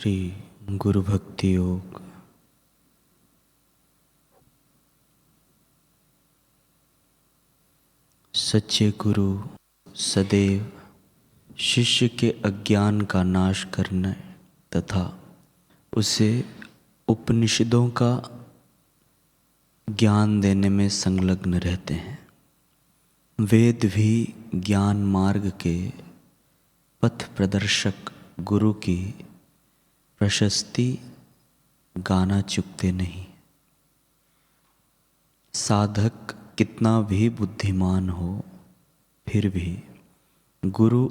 श्री गुरु भक्ति योग। सच्चे गुरु सदैव शिष्य के अज्ञान का नाश करने तथा उसे उपनिषदों का ज्ञान देने में संलग्न रहते हैं। वेद भी ज्ञान मार्ग के पथ प्रदर्शक गुरु की प्रशस्ति गाना चुकते नहीं। साधक कितना भी बुद्धिमान हो फिर भी गुरु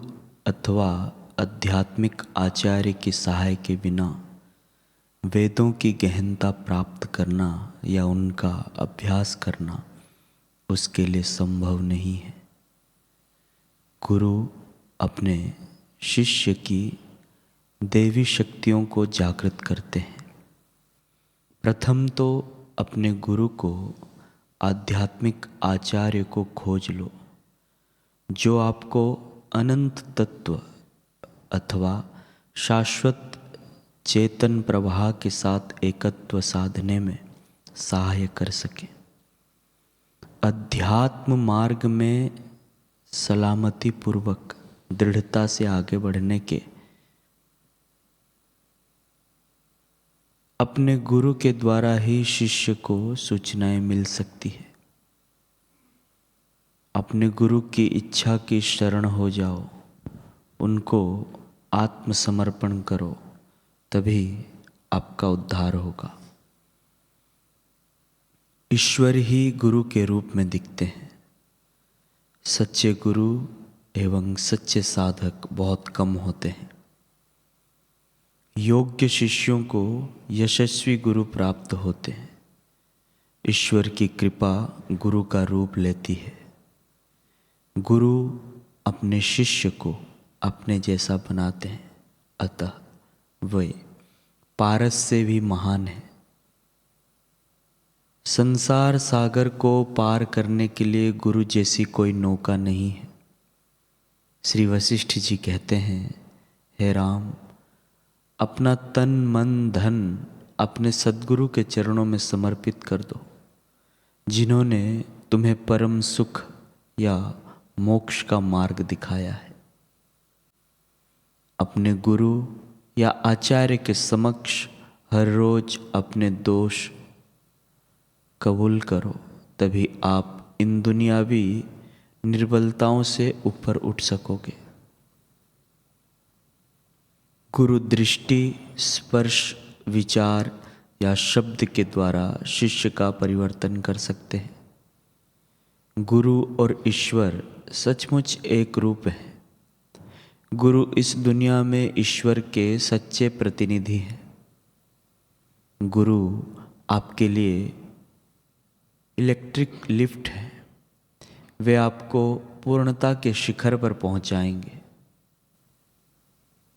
अथवा आध्यात्मिक आचार्य की सहाय के बिना वेदों की गहनता प्राप्त करना या उनका अभ्यास करना उसके लिए संभव नहीं है। गुरु अपने शिष्य की देवी शक्तियों को जागृत करते हैं। प्रथम तो अपने गुरु को आध्यात्मिक आचार्य को खोज लो जो आपको अनंत तत्व अथवा शाश्वत चेतन प्रवाह के साथ एकत्व साधने में सहाय कर सके। अध्यात्म मार्ग में सलामती पूर्वक दृढ़ता से आगे बढ़ने के अपने गुरु के द्वारा ही शिष्य को सूचनाएं मिल सकती है। अपने गुरु की इच्छा की शरण हो जाओ, उनको आत्मसमर्पण करो, तभी आपका उद्धार होगा। ईश्वर ही गुरु के रूप में दिखते हैं। सच्चे गुरु एवं सच्चे साधक बहुत कम होते हैं। योग्य शिष्यों को यशस्वी गुरु प्राप्त होते हैं। ईश्वर की कृपा गुरु का रूप लेती है। गुरु अपने शिष्य को अपने जैसा बनाते हैं, अतः वे पारस से भी महान है। संसार सागर को पार करने के लिए गुरु जैसी कोई नौका नहीं है। श्री वशिष्ठ जी कहते हैं, हे राम, अपना तन मन धन अपने सद्गुरु के चरणों में समर्पित कर दो, जिन्होंने तुम्हें परम सुख या मोक्ष का मार्ग दिखाया है। अपने गुरु या आचार्य के समक्ष हर रोज अपने दोष कबूल करो, तभी आप इन दुनियावी निर्बलताओं से ऊपर उठ सकोगे। गुरु दृष्टि, स्पर्श, विचार या शब्द के द्वारा शिष्य का परिवर्तन कर सकते हैं। गुरु और ईश्वर सचमुच एक रूप है। गुरु इस दुनिया में ईश्वर के सच्चे प्रतिनिधि हैं। गुरु आपके लिए इलेक्ट्रिक लिफ्ट है। वे आपको पूर्णता के शिखर पर पहुंचाएंगे।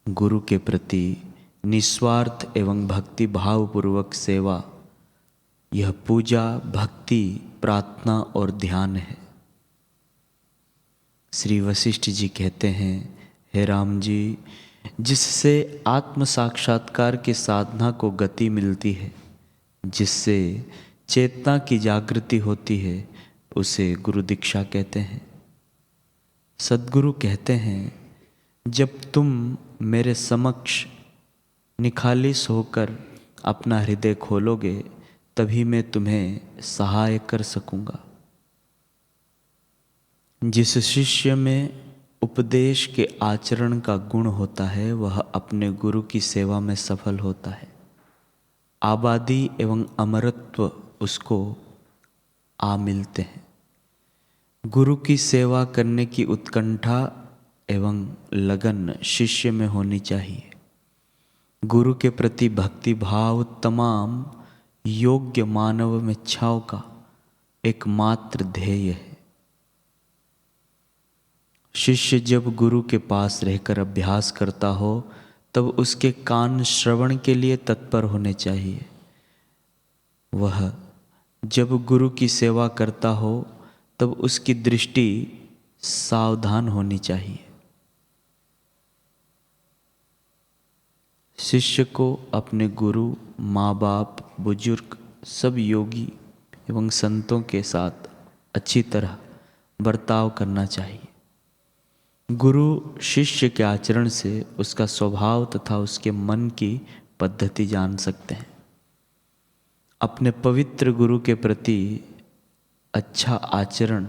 गुरु के प्रति निस्वार्थ एवं भक्ति भावपूर्वक सेवा, यह पूजा, भक्ति, प्रार्थना और ध्यान है। श्री वशिष्ठ जी कहते हैं, हे राम जी, जिससे आत्म साक्षात्कार की साधना को गति मिलती है, जिससे चेतना की जागृति होती है, उसे गुरु दीक्षा कहते हैं। सद्गुरु कहते हैं, जब तुम मेरे समक्ष निखालिस होकर अपना हृदय खोलोगे, तभी मैं तुम्हें सहाय कर सकूंगा। जिस शिष्य में उपदेश के आचरण का गुण होता है, वह अपने गुरु की सेवा में सफल होता है। आबादी एवं अमरत्व उसको आ मिलते हैं। गुरु की सेवा करने की उत्कंठा एवं लगन शिष्य में होनी चाहिए। गुरु के प्रति भक्ति भाव तमाम योग्य मानव में इच्छाओं का एकमात्र ध्येय है। शिष्य जब गुरु के पास रहकर अभ्यास करता हो, तब उसके कान श्रवण के लिए तत्पर होने चाहिए। वह जब गुरु की सेवा करता हो, तब उसकी दृष्टि सावधान होनी चाहिए। शिष्य को अपने गुरु, माँ बाप, बुजुर्ग, सब योगी एवं संतों के साथ अच्छी तरह बर्ताव करना चाहिए। गुरु शिष्य के आचरण से उसका स्वभाव तथा उसके मन की पद्धति जान सकते हैं। अपने पवित्र गुरु के प्रति अच्छा आचरण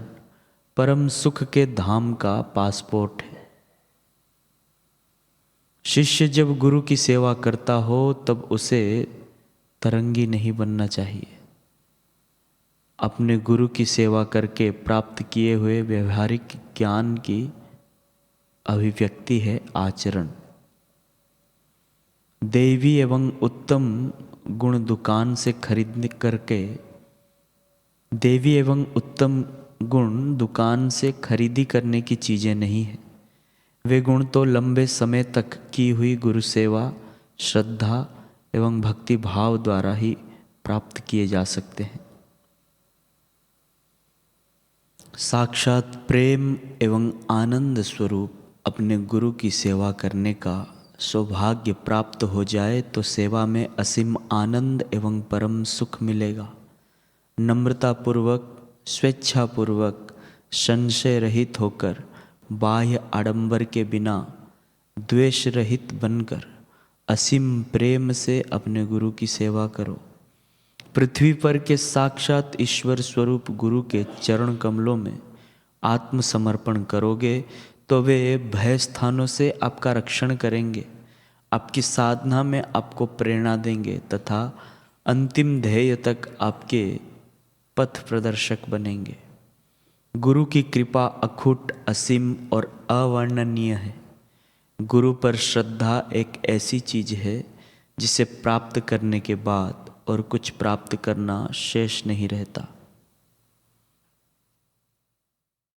परम सुख के धाम का पासपोर्ट है। शिष्य जब गुरु की सेवा करता हो तब उसे तरंगी नहीं बनना चाहिए। अपने गुरु की सेवा करके प्राप्त किए हुए व्यवहारिक ज्ञान की अभिव्यक्ति है आचरण। दैवी एवं उत्तम गुण दुकान से खरीदने करके देवी एवं उत्तम गुण दुकान से खरीदी करने की चीज़ें नहीं है। वे गुण तो लंबे समय तक की हुई गुरु सेवा, श्रद्धा एवं भक्ति भाव द्वारा ही प्राप्त किए जा सकते हैं। साक्षात प्रेम एवं आनंद स्वरूप अपने गुरु की सेवा करने का सौभाग्य प्राप्त हो जाए तो सेवा में असीम आनंद एवं परम सुख मिलेगा। नम्रतापूर्वक, स्वेच्छापूर्वक, संशय रहित होकर, बाह्य आडंबर के बिना, द्वेष रहित बनकर असीम प्रेम से अपने गुरु की सेवा करो। पृथ्वी पर के साक्षात ईश्वर स्वरूप गुरु के चरण कमलों में आत्मसमर्पण करोगे तो वे भय स्थानों से आपका रक्षण करेंगे, आपकी साधना में आपको प्रेरणा देंगे तथा अंतिम ध्येय तक आपके पथ प्रदर्शक बनेंगे। गुरु की कृपा अखुट, असीम और अवर्णनीय है। गुरु पर श्रद्धा एक ऐसी चीज है जिसे प्राप्त करने के बाद और कुछ प्राप्त करना शेष नहीं रहता।